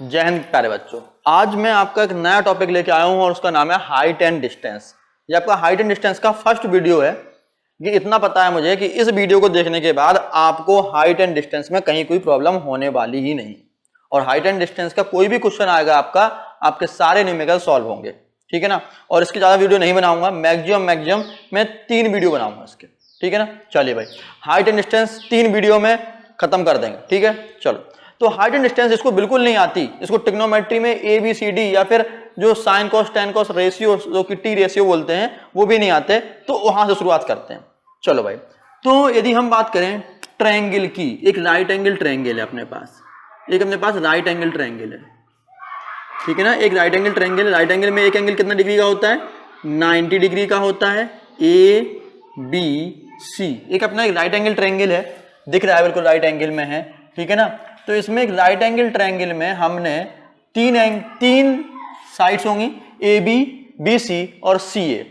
जय हिंद प्यारे बच्चों। आज मैं आपका एक नया टॉपिक लेके आया हूं और उसका नाम है हाइट एंड डिस्टेंस। ये आपका हाइट एंड डिस्टेंस का फर्स्ट वीडियो है। ये इतना पता है मुझे कि इस वीडियो को देखने के बाद आपको हाइट एंड डिस्टेंस में कहीं कोई प्रॉब्लम होने वाली ही नहीं, और हाइट एंड डिस्टेंस का कोई भी क्वेश्चन आएगा आपका, आपके सारे न्यूमेरिकल सॉल्व होंगे, ठीक है ना। और इसकी ज्यादा वीडियो नहीं बनाऊंगा, मैक्सिमम मैं 3 वीडियो बनाऊंगा इसके, ठीक है ना। चलिए भाई, हाइट एंड डिस्टेंस 3 वीडियो में खत्म कर देंगे, ठीक है। चलो, तो हाइट एंड डिस्टेंस इसको बिल्कुल नहीं आती, इसको ट्रिग्नोमेट्री में ABCD या फिर जो sign cos ten cos ratio, जो कि T रेशियो बोलते हैं, वो भी नहीं आते, तो वहां से शुरुआत करते हैं। चलो भाई, तो यदि हम बात करें ट्रायंगल की, एक राइट एंगल ट्रायंगल है अपने पास, राइट एंगल ट्रायंगल है, ठीक है ना। एक राइट एंगल ट्रायंगल है। राइट एंगल में एक एंगल कितना डिग्री का होता है? 90 डिग्री का होता है, ABC। एक अपना एक राइट एंगल ट्रायंगल है, दिख रहा है बिल्कुल राइट एंगल में है, ठीक है ना। तो इसमें एक राइट एंगल ट्रायंगल में हमने तीन साइड्स होंगी, AB, BC और CA।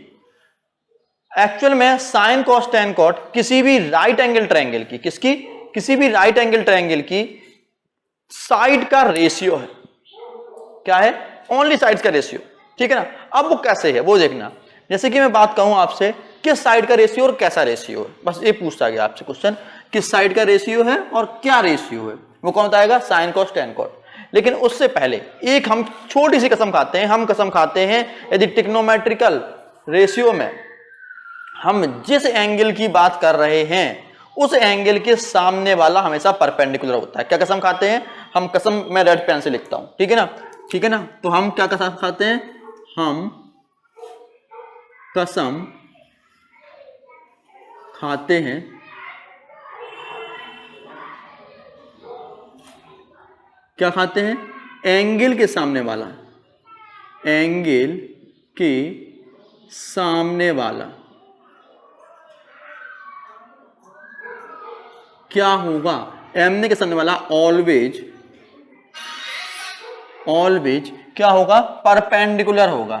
एक्चुअल में साइन कॉस टेन कॉट किसी भी राइट एंगल ट्रायंगल की, किसी भी राइट एंगल ट्रायंगल की साइड का रेशियो है। क्या है? ओनली साइड्स का रेशियो, ठीक है ना। अब वो कैसे है वो देखना। जैसे कि मैं बात कहूं आपसे किस साइड का रेशियो और कैसा रेशियो है, बस ये पूछता गया आपसे क्वेश्चन, किस साइड का रेशियो है और क्या रेशियो है, वो कौन बताएगा? Sine cos tan cot. लेकिन उससे पहले एक हम छोटी सी कसम खाते हैं, हम कसम खाते हैं यदि ट्रिग्नोमेट्रिकल रेशियो में हम जिस एंगल की बात कर रहे हैं उस एंगल के सामने वाला हमेशा परपेंडिकुलर होता है। क्या कसम खाते हैं हम? कसम मैं रेड पेन से लिखता हूं, ठीक है ना, ठीक है ना। तो हम क्या कसम खाते हैं? हम कसम खाते हैं क्या खाते हैं? एंगल के सामने वाला, एंगल के सामने वाला क्या होगा? एमने के सामने वाला ऑलवेज क्या होगा? परपेंडिकुलर होगा।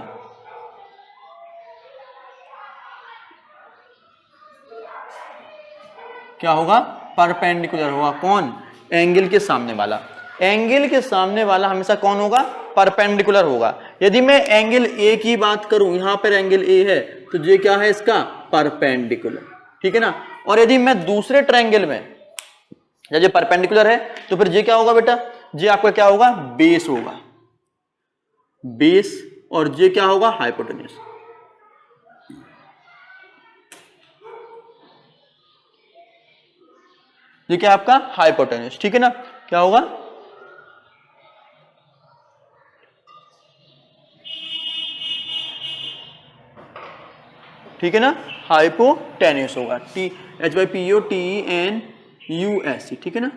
क्या होगा? परपेंडिकुलर होगा। कौन? एंगल के सामने वाला। एंगल के सामने वाला हमेशा कौन होगा? परपेंडिकुलर होगा। यदि मैं एंगल A की बात करूं, यहां पर एंगल A है, तो ये क्या है इसका? परपेंडिकुलर, ठीक है ना। और यदि मैं दूसरे ट्रायंगल में, जब ये परपेंडिकुलर है तो फिर ये क्या होगा बेटा? ये आपका क्या होगा? बेस होगा, बेस। और ये क्या होगा? हाइपोटेन्यूज। ये क्या आपका? हाइपोटेन्यूज, ठीक है ना। क्या होगा? ठीक है ना, हाइपोटेन्यूज होगा। HYPOTENUS, ठीक है ना,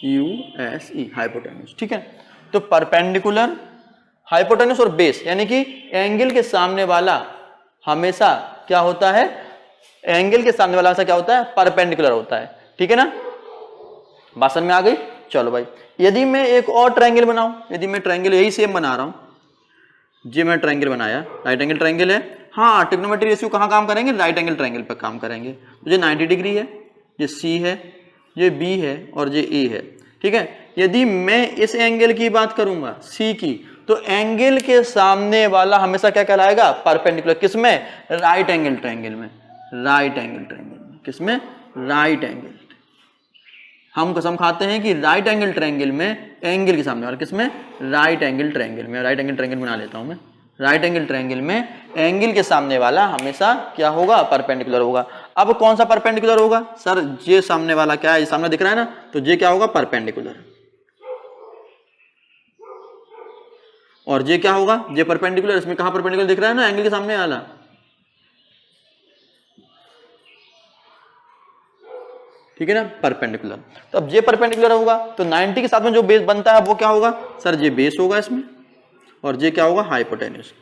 USE, हाइपोटेन्यूज, ठीक है। तो परपेंडिकुलर, हाइपोटेन्यूज और बेस, यानी कि एंगल के सामने वाला हमेशा क्या होता है? एंगल के सामने वाला हमेशा क्या होता है? परपेंडिकुलर होता है, ठीक है ना। बात समझ में आ गई? चलो भाई, यदि मैं एक और ट्रायंगल बनाऊं, यदि मैं ट्रायंगल यही सेम बना रहा हूं, जी मैं ट्रायंगल बनाया, राइट एंगल ट्रायंगल है। हाँ, ट्रिग्नोमेट्री रेशियो कहाँ काम करेंगे? राइट एंगल ट्रायंगल पर काम करेंगे। तो ये 90 डिग्री है, ये C है, ये B है और ये A है, ठीक है। यदि मैं इस एंगल की बात करूंगा C की, तो एंगल के सामने वाला हमेशा क्या कहलाएगा? परपेंडिकुलर। किसमें? राइट एंगल ट्रायंगल में, राइट एंगल ट्रायंगल में। किसमें? Right angle. हम कसम खाते हैं कि राइट एंगल ट्रायंगल में एंगल के सामने वाला, किसमें? राइट एंगल ट्रायंगल में। राइट एंगल ट्रायंगल बना लेता हूं मैं। राइट एंगल ट्रायंगल में एंगल के सामने वाला हमेशा क्या होगा? परपेंडिकुलर होगा। अब कौन सा परपेंडिकुलर होगा? सर ये सामने वाला क्या है? सामने दिख रहा है ना, तो ये क्या होगा? परपेंडिकुलर। और ये क्या होगा? ये परपेंडिकुलर। इसमें कहां परपेंडिकुलर दिख रहा है ना? एंगल के सामने वाला, ठीक है ना, परपेंडिकुलर। तो अब ये परपेंडिकुलर होगा, तो 90 के साथ में जो बेस बनता है वो क्या होगा? सर ये बेस होगा इसमें, और ये क्या होगा? हाइपोटेन्यूज,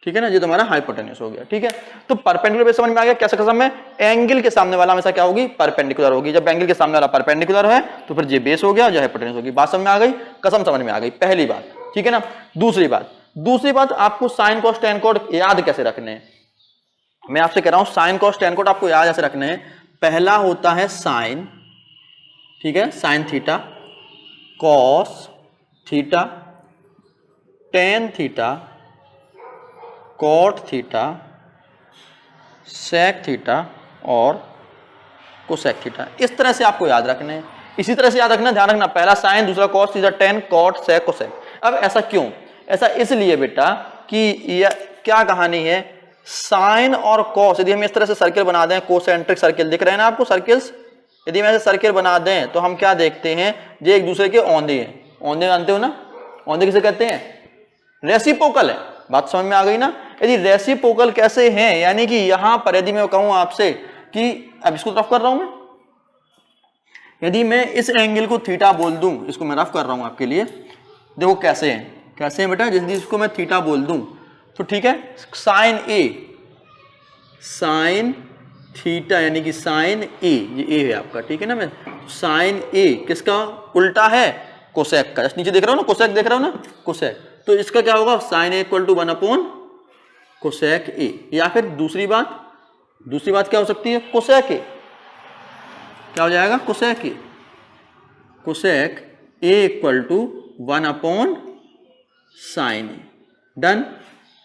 ठीक है ना। ये तुम्हारा हाइपोटेन्यूज हो गया, ठीक है। तो परपेंडिकुलर बेस समझ में आ गया। कैसे कसम में? एंगल के सामने वाला हमेशा क्या होगी? परपेंडिकुलर होगी। जब एंगल के सामने वाला परपेंडिकुलर है तो फिर ये बेस हो गया, जो हाइपोटेन्यूज होगी। बात समझ में आ गई? कसम समझ में आ गई, पहली बात, ठीक है ना। दूसरी बात आपको साइन कॉस टेन कॉट याद कैसे रखने हैं? मैं आपसे कह रहा हूं साइन कॉस टेन कॉट आपको याद ऐसे रखने हैं। पहला होता है साइन, ठीक है, sine theta, cos theta, tan theta, cot theta, sec theta और कोसेक थीटा। इस तरह से आपको याद रखना है, इसी तरह से याद रखना, ध्यान रखना, पहला साइन, दूसरा कॉस, तीसरा टेन, कॉट, सेक, कोसेक। अब ऐसा क्यों? ऐसा इसलिए बेटा कि यह क्या कहानी है, साइन और कॉस यदि हम इस तरह से सर्किल बना दें, कोसेंट्रिक सर्किल दिख रहे हैं ना आपको सर्किल्स, यदि हम ऐसे सर्किल बना दें तो हम क्या देखते हैं, ये एक दूसरे के औंधे हैं। औंधे जानते हो ना, औंधे किसे कहते हैं? रेसिप्रोकल है। बात समझ में आ गई ना? यदि रेसिप्रोकल कैसे हैं, यानी कि यहां पर यदि मैं कहूं आपसे कि अब इसको रफ कर रहा हूं मैं, यदि मैं इस एंगल को थीटा बोल दूं, इसको मैं रफ कर रहा हूं आपके लिए, देखो कैसे हैं, कैसे हैं बेटा, यदि इसको मैं थीटा बोल दूं तो ठीक है, साइन ए, साइन थीटा यानी कि साइन ए, ये ए है आपका, ठीक है ना, मैं साइन ए किसका उल्टा है? कोसेक का। नीचे देख रहा हो ना, कोसेक देख रहा हो ना, कोसेक, तो इसका क्या होगा, sine A equal to 1 cosec A. या फिर दूसरी बात क्या हो सकती है, कोसेक ए, क्या हो जाएगा, cosec A, cosec A equal to 1 sine A. Done,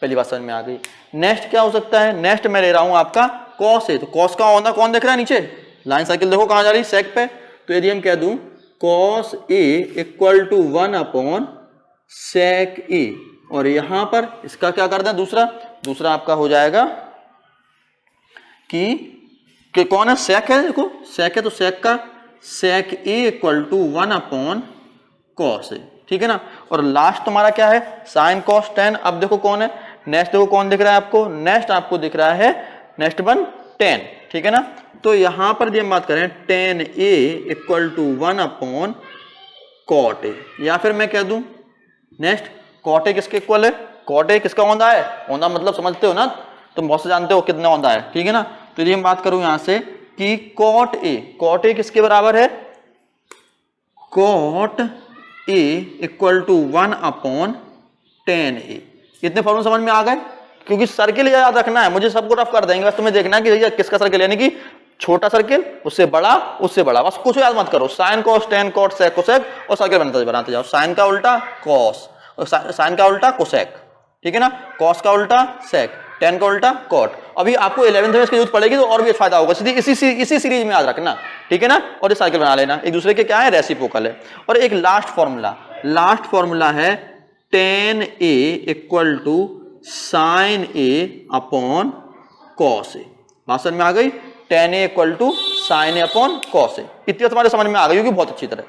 पहली बात समझ में आ गई। नेक्स्ट क्या हो सकता है, नेक्स्ट मैं ले रहा हूं आपका कॉस ए, तो कॉस का औंधा कौन देख रहा है नीचे, लाइन सर्किल देखो कहां जा रही है, सेक पे, तो यदि हम कह दूं कॉस ए इक्वल टू 1 सेक ए, और यहां पर इसका क्या कर दें, दूसरा आपका हो जाएगा कि कौन है, सेक है, देखो सेक है, तो सेक का सेक ए इक्वल टू 1 कॉस ए, ठीक है ना। और लास्ट तुम्हारा क्या है, साइन कॉस टेन। अब देखो कौन है नेक्स्ट, देखो कौन दिख रहा है आपको, नेक्स्ट आपको दिख रहा है, नेक्स्ट वन टेन, ठीक है ना। तो यहां पर यदि हम बात करें tan A equal to 1 cot A, या फिर मैं कह दूं नेक्स्ट कॉट ए किसके इक्वल है, कॉट ए किसका औंधा है, औंधा मतलब समझते हो ना, तुम बहुत से जानते हो कितना औंधा है, ठीक है ना। तो यदि हम बात करूं यहां से कि कॉट ए किसके बराबर है, कॉट ए इक्वल टू 1/10 ए। इतने फॉर्मूले समझ में आ गए, क्योंकि सर्किल याद रखना है, मुझे सबको रफ कर देंगे, बस तुम्हें देखना है कि भैया किसका सर्किल, यानी कि छोटा सर्किल उससे बड़ा, बस कुछ याद मत करो, sine cos tan cot sec cosec, और सर्किल बनाते जाओ, साइन का उल्टा कॉस, साइन का उल्टा कोसेक, ठीक है ना, कॉस का उल्टा सेक, टेन का उल्टा कॉट। अभी आपको 11th में इसकी जरूरत पड़ेगी तो और भी फायदा होगा, इसी सीरीज में याद रखना, ठीक है ना। और ये साइकिल बना लेना, एक दूसरे के क्या है, रेसिप्रोकल है। और एक लास्ट फॉर्मूला है tan A equal to sine A upon cos A. बात समझ में आ गई, tan A equal to sine A upon cos A, इतनी तुम्हारे समझ में आ गई होगी बहुत अच्छी तरह,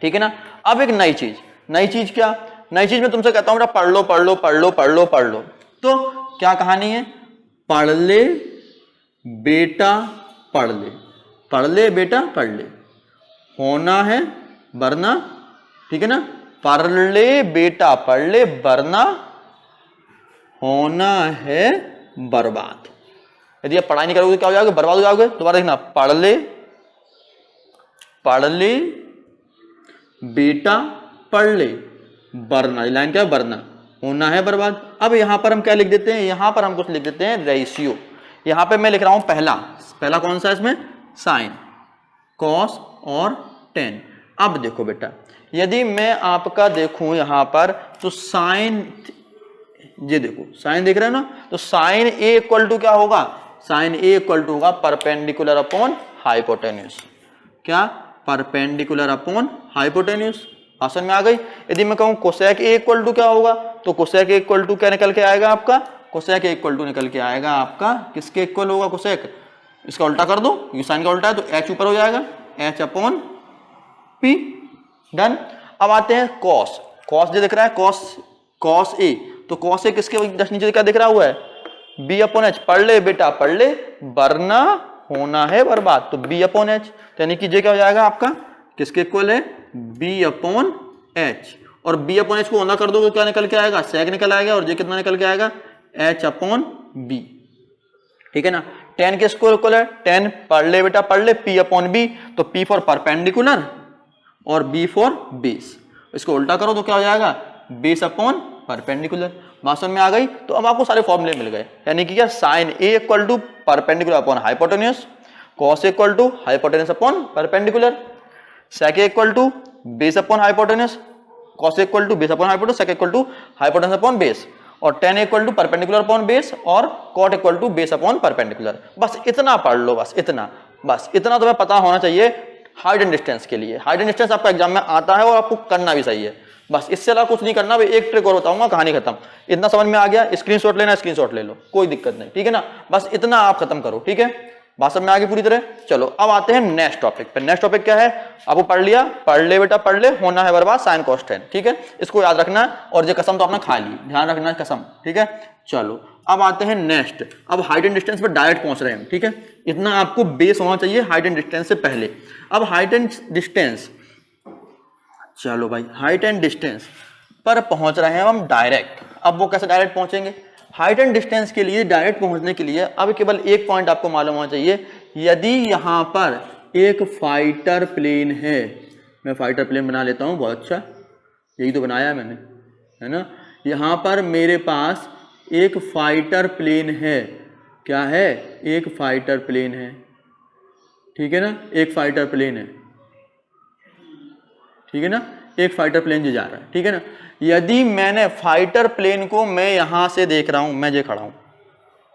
ठीक है ना। अब एक नई चीज क्या, नई चीज में तुमसे कहता हूं पढ़ लो, तो क्या कहानी है, पढ़ ले बेटा पढ़ ले, होना है वरना, ठीक है ना, पढ़ ले बेटा पढ़ ले वरना होना है बर्बाद। यदि आप पढ़ाई नहीं करोगे तो क्या हो जाओगे, बर्बाद हो जाओगे। दोबारा देखना, पढ़ ले बेटा पढ़ ले वरना, लाइन क्या है, वरना होना है बर्बाद। अब यहां पर हम क्या लिख देते हैं, यहां पर हम कुछ लिख देते हैं रेशियो। यहां पे मैं लिख रहा हूं पहला कौन सा है इसमें, साइन, कॉस और टेन। अब देखो बेटा, यदि मैं आपका देखूं यहां पर तो साइन, ये देखो साइन देख रहे हो ना, तो साइन ए इक्वल टू क्या होगा, साइन ए इक्वल टू होगा परपेंडिकुलर अपॉन हाइपोटेन्यूज। क्या, परपेंडिकुलर अपॉन हाइपोटेन्यूज। आसान में आ गई। यदि मैं कहूं कोसेक ए इक्वल टू क्या होगा, तो कोसेक ए इक्वल टू क्या निकल के आएगा आपका, कोसेक ए इक्वल टू निकल के आएगा आपका किसके इक्वल होगा, कोसेक, इसका उल्टा कर दो, ये साइन का उल्टा है तो एच ऊपर हो जाएगा, एच अपॉन पी। डन। अब आते हैं कॉस, जो दिख रहा है कॉस ए, तो कॉस ए किसके जस्ट नीचे क्या दिख रहा हुआ है, बी अपॉन एच। पढ़ ले बेटा पढ़ ले वरना होना है बर्बाद, तो बी अपॉन एच, यानी कि ये क्या हो जाएगा आपका किसके इक्वल है, बी अपॉन एच। और बी अपॉन एच को होना कर दो तो क्या निकल के आएगा, सेक निकल आएगा, और ये कितना निकल के आएगा, एच अपॉन बी, ठीक है ना। 10 के स्क्वायर इक्वल है 10, पढ़ ले बेटा पढ़ ले, पी अपॉन बी, तो पी फॉर परपेंडिकुलर और बी फॉर बेस। इसको उल्टा करो तो क्या हो जाएगा, बेस अपॉन परपेंडिकुलर। बात समझ में आ गई। तो अब आपको सारे फॉर्मूले मिल गए, यानी कि क्या, sine A equal to perpendicular upon hypotenuse, cos equal to hypotenuse upon perpendicular. Sec equal to base upon hypotenuse, cos equal to base upon hypotenuse, sec equal to hypotenuse upon base, और tan equal to perpendicular upon base, और cot equal to base upon perpendicular. बस इतना पढ़ लो, बस इतना तुम्हें पता होना चाहिए हाइट एंड डिस्टेंस के लिए। हाइट एंड डिस्टेंस आपका एग्जाम में आता है और आपको करना भी सही है, बस इससे अलावा कुछ नहीं करना। भाई एक ट्रिक और बताऊंगा, कहानी खत्म। इतना समझ में आ गया, स्क्रीनशॉट लेना स्क्रीनशॉट ले लो, कोई दिक्कत नहीं, ठीक है ना। बस इतना आप खत्म करो, ठीक है, बात समझ में आ गई पूरी तरह। चलो अब आते हैं नेक्स्ट टॉपिक पे। नेक्स्ट टॉपिक क्या है, आपको पढ़ लिया, पढ़ ले बेटा पढ़ ले, होना है बर्बाद साइन कॉस टेन, ठीक है, इसको याद रखना। और ये कसम तो आपने खा ली, ध्यान रखना कसम, ठीक है। चलो अब आते हैं नेक्स्ट। अब हाइट एंड डिस्टेंस पे डायरेक्ट पहुंच रहे हैं, ठीक है। इतना आपको बेस होना चाहिए हाइट एंड डिस्टेंस से पहले। अब हाइट एंड डिस्टेंस, चलो भाई हाइट एंड डिस्टेंस पर पहुंच रहे हैं हम डायरेक्ट। अब वो कैसे डायरेक्ट पहुंचेंगे, हाइट एंड डिस्टेंस के लिए डायरेक्ट पहुंचने के लिए अब केवल एक पॉइंट आपको मालूम होना चाहिए। यदि यहां पर एक फाइटर प्लेन है, मैं फाइटर प्लेन बना लेता हूं, बहुत अच्छा, यही तो बनाया है मैंने, है ना। यहां पर मेरे पास एक फाइटर प्लेन है, क्या है, एक फाइटर प्लेन है, ठीक है ना, एक फाइटर प्लेन है, ठीक है ना, एक फाइटर प्लेन जो जा रहा है, ठीक है ना। यदि मैंने फाइटर प्लेन को मैं यहां से देख रहा हूं, मैं जो खड़ा हूं,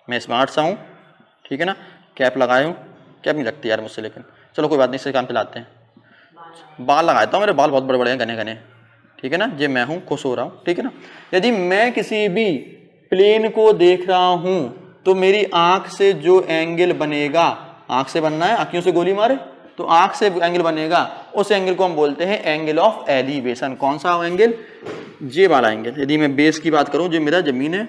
मैं स्मार्ट सा हूं, ठीक है ना, कैप लगाए हूं, कैप नहीं लगती यार मुझसे, लेकिन चलो कोई बात नहीं, इससे काम चलाते हैं। बाल लगाता हूं, मेरे बाल बहुत बड़े बड़े हैं, घने घने, ठीक है ना, ये मैं हूं, खुश हो रहा हूं, ठीक है ना। यदि मैं किसी भी प्लेन को देख रहा हूं तो मेरी आंख से जो एंगल बनेगा, आंख से बनना है, आंखियों से गोली मारे तो आंख से एंगल बनेगा, उस एंगल को हम बोलते हैं एंगल ऑफ एलिवेशन। कौन सा एंगल, जे वाला एंगल। यदि मैं बेस की बात करूं, जो मेरा जमीन है,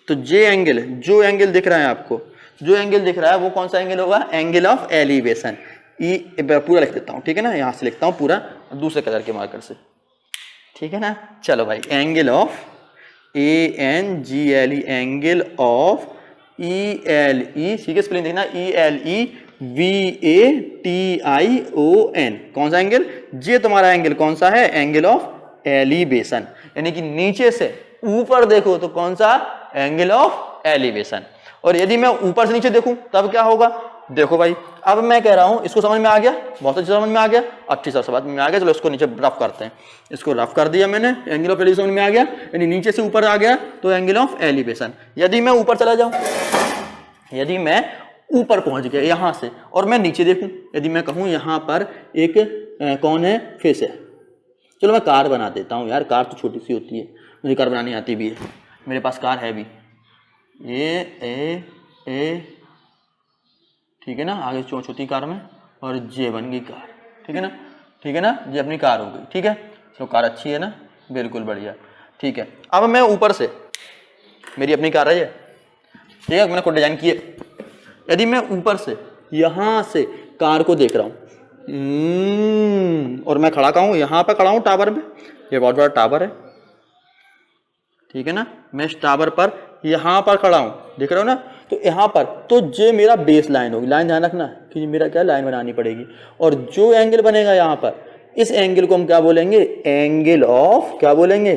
तो जे एंगल, जो एंगल दिख रहा है आपको, जो एंगल दिख रहा है वो कौन सा एंगल होगा, एंगल ऑफ एलिवेशन। ई पूरा लिख देता हूं, ठीक है ना, यहां से लिखता हूं पूरा दूसरे कलर के मार्कर से, ठीक है ना। चलो भाई, angle of ANGLE, angle of ELE, ठीक है, स्पेलिंग देखना, ELEVATION, कौन सा एंगल, ये तुम्हारा एंगल कौन सा है, एंगल ऑफ एलिवेशन। यानी कि नीचे से ऊपर देखो तो कौन सा, एंगल ऑफ एलिवेशन। और यदि मैं ऊपर से नीचे देखूं तब क्या होगा, देखो भाई, अब मैं कह रहा हूं, इसको समझ में आ गया, बहुत अच्छी समझ में आ गया, अच्छी समझ में आ गया। चलो इसको नीचे रफ करते हैं, इसको रफ कर दिया मैंने, एंगल ऑफ एलिवेशन में आ गया, यानी नीचे से ऊपर आ गया तो एंगल ऑफ एलिवेशन। यदि मैं ऊपर चला जाऊं, यदि मैं ऊपर पहुंच गया यहां से और मैं नीचे देखूं, यदि मैं कहूं यहां पर एक कौन है, फेस है, चलो मैं कार बना देता हूं यार, कार तो छोटी सी होती है, मुझे कार बनानी आती भी है, मेरे पास कार है भी, ए ठीक है ना, आगे चोंच होती कार में, और जे बन गई कार, ठीक है ना, ठीक है ना, ये अपनी कार हो गई, ठीक है। तो कार अच्छी है ना, बिल्कुल बढ़िया, ठीक है। अब मैं ऊपर से, मेरी अपनी कार है ये, ठीक है, मैंने खुद डिजाइन की है। यदि मैं ऊपर से यहां से कार को देख रहा हूं, और मैं खड़ा हूं, यहां पर खड़ा हूं टावर में, ये बहुत बड़ा टावर है, ठीक है ना, मैं इस टावर पर यहां पर खड़ा हूं, देख रहे हो ना, तो यहां पर तो ये मेरा बेस लाइन होगी, लाइन ध्यान रखना कि मेरा क्या लाइन बनानी पड़ेगी, और जो एंगल बनेगा यहां पर, इस एंगल को हम क्या बोलेंगे, एंगल ऑफ, क्या बोलेंगे,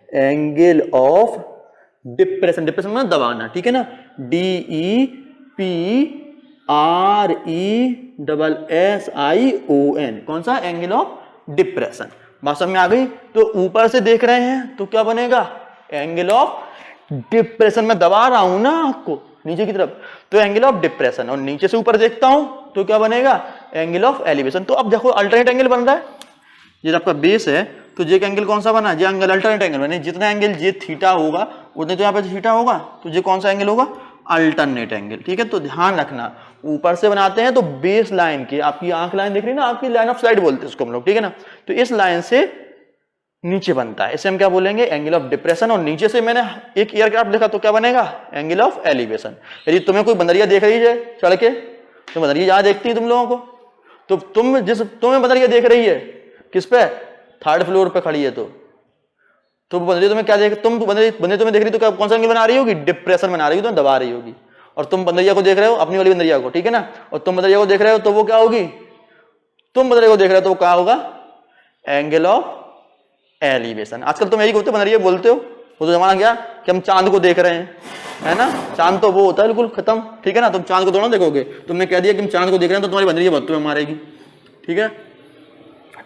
एंगल ऑफ डिप्रेशन, डिप्रेशन मतलब दबाना, ठीक है ना, DEPRESSION, कौन सा, एंगल ऑफ डिप्रेशन। बात समझ में आ गई। तो ऊपर से देख रहे हैं तो क्या बनेगा, एंगल ऑफ डिप्रेशन, में दबा रहा हूं ना आपको नीचे की तरफ, तो एंगल ऑफ डिप्रेशन, और नीचे से ऊपर देखता हूं तो क्या बनेगा, एंगल ऑफ एलिवेशन। तो अब देखो अल्टरनेट एंगल बन रहा है, ये आपका बेस है, तो ये एंगल कौन सा बना, ये एंगल अल्टरनेट एंगल बने, जितना एंगल ये थीटा होगा उतने तो यहाँ पे थीटा होगा, तो ये कौन सा एंगल होगा, अल्टरनेट एंगल, ठीक है। तो ध्यान रखना, ऊपर से बनाते हैं तो बेस लाइन की, आपकी आंख लाइन दिख रही है ना, आपकी लाइन ऑफ साइड बोलते हैं उसको हम लोग, ठीक है ना, तो इस लाइन से नीचे बनता है, इसे हम क्या बोलेंगे, एंगल ऑफ डिप्रेशन। और नीचे से मैंने एक एयरक्राफ्ट देखा तो क्या बनेगा, एंगल ऑफ एलिवेशन। यदि तुम्हें कोई बंदरिया देख रही है चढ़ के, तो बंदरिया जहां देखती है तुम लोगों को, तो तुम्हें बंदरिया देख रही है किस पे, थर्ड फ्लोर पे खड़ी है, तो बंदरिया तुम्हें क्या देख, तुम बंदरिया तुम्हें देख रही तो क्या, कौन सा एंगल बना रही होगी, डिप्रेशन बना रही होगी, तुम्हें दबा रही होगी। और तुम बंदरिया को देख रहे हो, अपनी वाली बंदरिया को, ठीक है ना, और तुम बंदरिया को देख रहे हो तो वो क्या होगी, तुम बंदरिया को देख रहे हो तो वो क्या होगा, एंगल ऑफ एलिवेशन। आजकल तुम यही बंदरिया बोलते हो, वो तो जमाना गया कि हम चांद को देख रहे हैं, है ना, चांद तो वो होता है बिल्कुल खत्म, ठीक है ना, तुम चांद को थोड़ा देखोगे, तुमने कह दिया कि हम चांद को देख रहे हैं तो तुम्हारी बंदरिया बहुत तुम्हें मारेगी, ठीक है,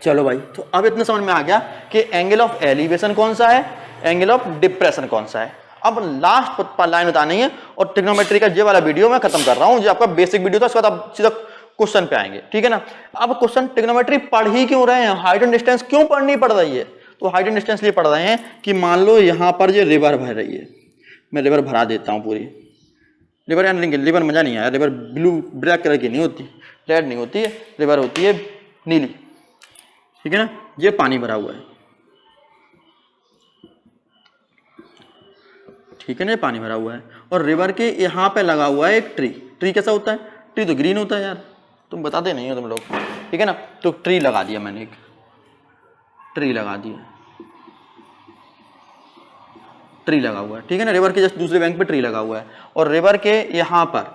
चलो भाई, तो अब इतना समझ में आ गया कि एंगल ऑफ एलिवेशन कौन सा है, एंगल ऑफ डिप्रेशन कौन सा है। अब लास्ट लाइन बतानी है और ट्रिग्नोमेट्री का ये वाला वीडियो मैं खत्म कर रहा हूं, जो आपका बेसिक वीडियो था, उसके बाद आप सीधा क्वेश्चन पे आएंगे, ठीक है ना। अब क्वेश्चन ट्रिग्नोमेट्री पढ़ ही क्यों रहे हैं, हाइट एंड डिस्टेंस क्यों पढ़नी पड़ रही है, तो हाइट एंड डिस्टेंस लिए पढ़ रहे हैं कि मान लो यहां पर ये रिवर बह रही है, मैं रिवर भरा देता हूं पूरी, रिवर यानी रिवर मजा नहीं आया, रिवर ब्लू ब्लैक कलर की नहीं होती, रेड नहीं होती है, रिवर होती है नीली, ठीक है ना। ये पानी भरा हुआ है, ठीक है ना, ये पानी भरा हुआ है और रिवर के यहाँ पे लगा हुआ है एक ट्री। ट्री कैसा होता है, ट्री तो ग्रीन होता है यार, तुम बताते नहीं हो तुम लोग, ठीक है ना। तो ट्री लगा दिया मैंने, एक ट्री लगा दिया, ट्री लगा हुआ है, ठीक है ना। रिवर के जस्ट दूसरे बैंक पे ट्री लगा हुआ है और रिवर के यहाँ पर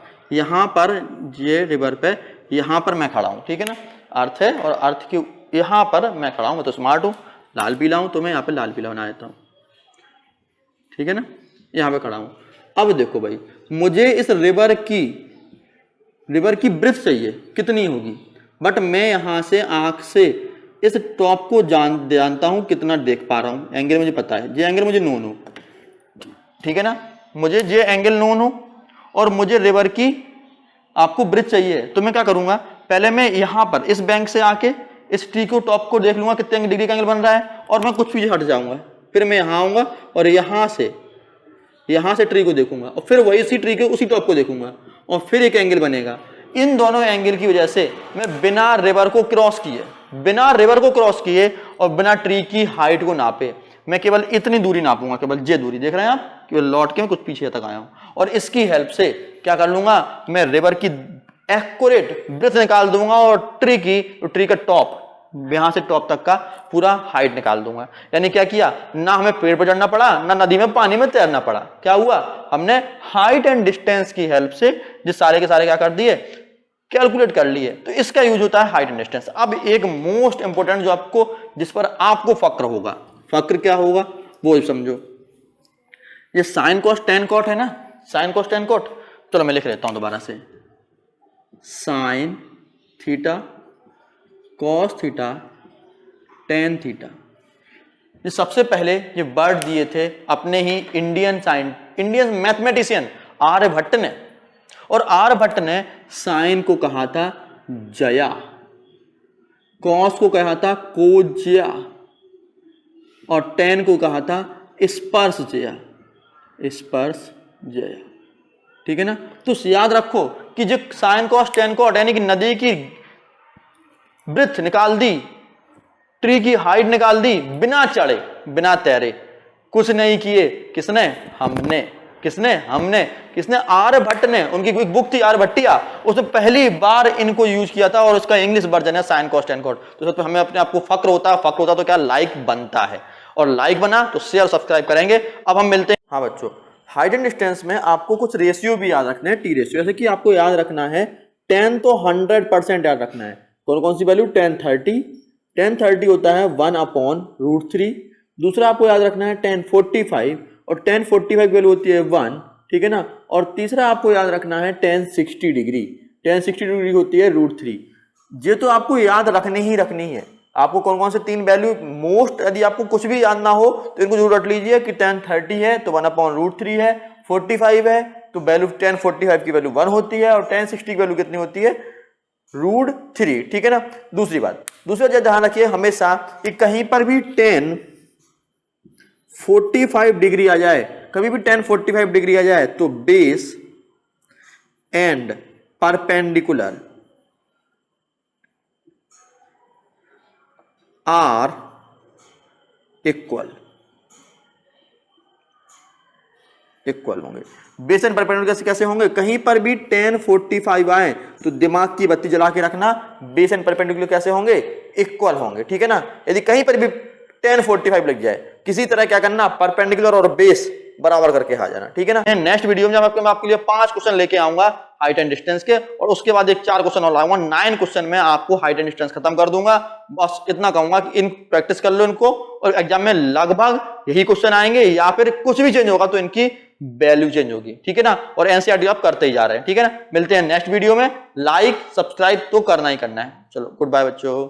ये रिवर पे यहाँ पर मैं खड़ा हूँ, ठीक है ना, अर्थ है और अर्थ के यहाँ पर मैं खड़ा हूँ, मैं तो स्मार्ट हूँ, लाल पीला हूँ, तो मैं यहाँ पे लाल पीला बना देता हूँ, ठीक है ना, यहाँ पे खड़ा हूँ। अब देखो भाई, मुझे इस रिवर की ब्रिथ चाहिए, कितनी होगी, बट मैं यहाँ से आँख से इस टॉप को जानता हूँ कितना देख पा रहा हूँ, एंगल मुझे पता है, ये एंगल मुझे नोन हो, ठीक है ना, मुझे ये एंगल नोन हो और मुझे रिवर की आपको ब्रिथ चाहिए, तो मैं क्या करूंगा, पहले मैं यहाँ पर इस बैंक से आके इस ट्री को टॉप को देख लूंगा कितने डिग्री का एंगल बन रहा है और मैं कुछ भी हट जाऊंगा, फिर मैं यहाँ आऊंगा और यहाँ से ट्री को देखूंगा और फिर वही इसी ट्री के उसी टॉप को देखूंगा और फिर एक एंगल बनेगा। इन दोनों एंगल की वजह से मैं बिना रिवर को क्रॉस किए और बिना ट्री की हाइट को नापे मैं केवल इतनी दूरी नापूंगा, केवल ये दूरी देख रहे हैं आप, केवल लौट के मैं कुछ पीछे तक आया हूं और इसकी हेल्प से क्या कर लूंगा, मैं रिवर की एक्यूरेट ब्रेथ निकाल दूंगा और ट्री का टॉप, यहां से टॉप तक का पूरा हाइट निकाल दूंगा। यानी क्या किया, ना हमें पेड़ पर चढ़ना पड़ा, ना नदी में पानी में तैरना पड़ा, क्या हुआ, हमने हाइट एंड डिस्टेंस की हेल्प से जो सारे के सारे क्या कर दिए, कैलकुलेट कर लिए। तो इसका यूज होता है हाइट एंड डिस्टेंस। अब एक मोस्ट इंपोर्टेंट जो आपको, जिस पर आपको फक्र होगा, फक्र क्या होगा वो समझो, ये साइन कॉस टेन कॉट है ना, साइन कॉस टेन कॉट, चलो मैं लिख लेता हूं दोबारा से, sign theta cos theta tan theta. ये सबसे पहले ये वर्ड दिए थे अपने ही इंडियन मैथमेटिशियन आर्यभट्ट ने, और आर्यभट्ट ने साइन को कहा था जया, कॉस को कहा था कोज्या और टेन को कहा था स्पर्श जया, स्पर्श जया, ठीक है ना। तो याद रखो कि जो साइन कॉस टेन कॉट यानी कि नदी की ब्रिथ निकाल दी, ट्री की हाइट निकाल दी, बिना चढ़े बिना तैरे, कुछ नहीं किए, किसने, हमने आर्यभट्ट ने, उनकी एक बुक थी आर्यभट्टिया, उसने पहली बार इनको यूज किया था और उसका इंग्लिश वर्जन है साइन कॉस टेन कॉट। तो हमें अपने आप को फक्र होता तो क्या लाइक बनता है, और लाइक बना तो शेयर सब्सक्राइब करेंगे। अब हम मिलते हैं। हाँ बच्चों, हाइट एंड डिस्टेंस में आपको कुछ रेशियो भी याद रखने हैं, टी रेशियो, जैसे कि आपको याद रखना है 10 तो 100% याद रखना है। कौन सी वैल्यू, 1030 होता है 1/√3। दूसरा आपको याद रखना है 1045 और 1045 की वैल्यू होती है 1, ठीक है ना। और तीसरा आपको याद रखना है 1060 डिग्री होती है √3। ये तो आपको याद रखनी है। आपको कौन से तीन वैल्यू मोस्ट, यदि आपको कुछ भी याद ना हो तो इनको जरूर रट लीजिए कि 1030 है तो 1/√3 है, 45 है तो वैल्यू 1045 की वैल्यू 1 होती है और 1060 की वैल्यू कितनी होती है, √3, ठीक है ना। दूसरी बात ध्यान रखिए हमेशा कि कहीं पर भी 1045 डिग्री आ जाए, कभी भी 1045 डिग्री आ जाए तो base and perpendicular are equal होंगे। बेस एंड परपेंडिकुलर कैसे होंगे, कहीं पर भी 1045 आए तो दिमाग की बत्ती जला के रखना, बेस एंड परपेंडिकुलर कैसे होंगे, इक्वल होंगे, ठीक है ना। यदि कहीं पर भी 1045 लग जाए, किसी तरह क्या करना, परपेंडिकुलर और बेस बराबर करके आ जाना, ठीक है ना। नेक्स्ट वीडियो में मैं आपके लिए 5 क्वेश्चन लेके आऊंगा हाइट एंड डिस्टेंस के, और उसके बाद एक 4 क्वेश्चन और लाऊंगा, 9 क्वेश्चन में आपको हाइट एंड डिस्टेंस खत्म कर दूंगा। बस इतना कहूंगा कि इन प्रैक्टिस कर लो इनको, और एग्जाम में लगभग यही क्वेश्चन आएंगे, या फिर कुछ भी चेंज होगा तो इनकी वैल्यू चेंज होगी, ठीक है ना। और एनसीईआरटी आप करते ही जा रहे हैं, ठीक है ना। मिलते हैं नेक्स्ट वीडियो में, लाइक सब्सक्राइब तो करना ही करना है। चलो गुड बाय बच्चों।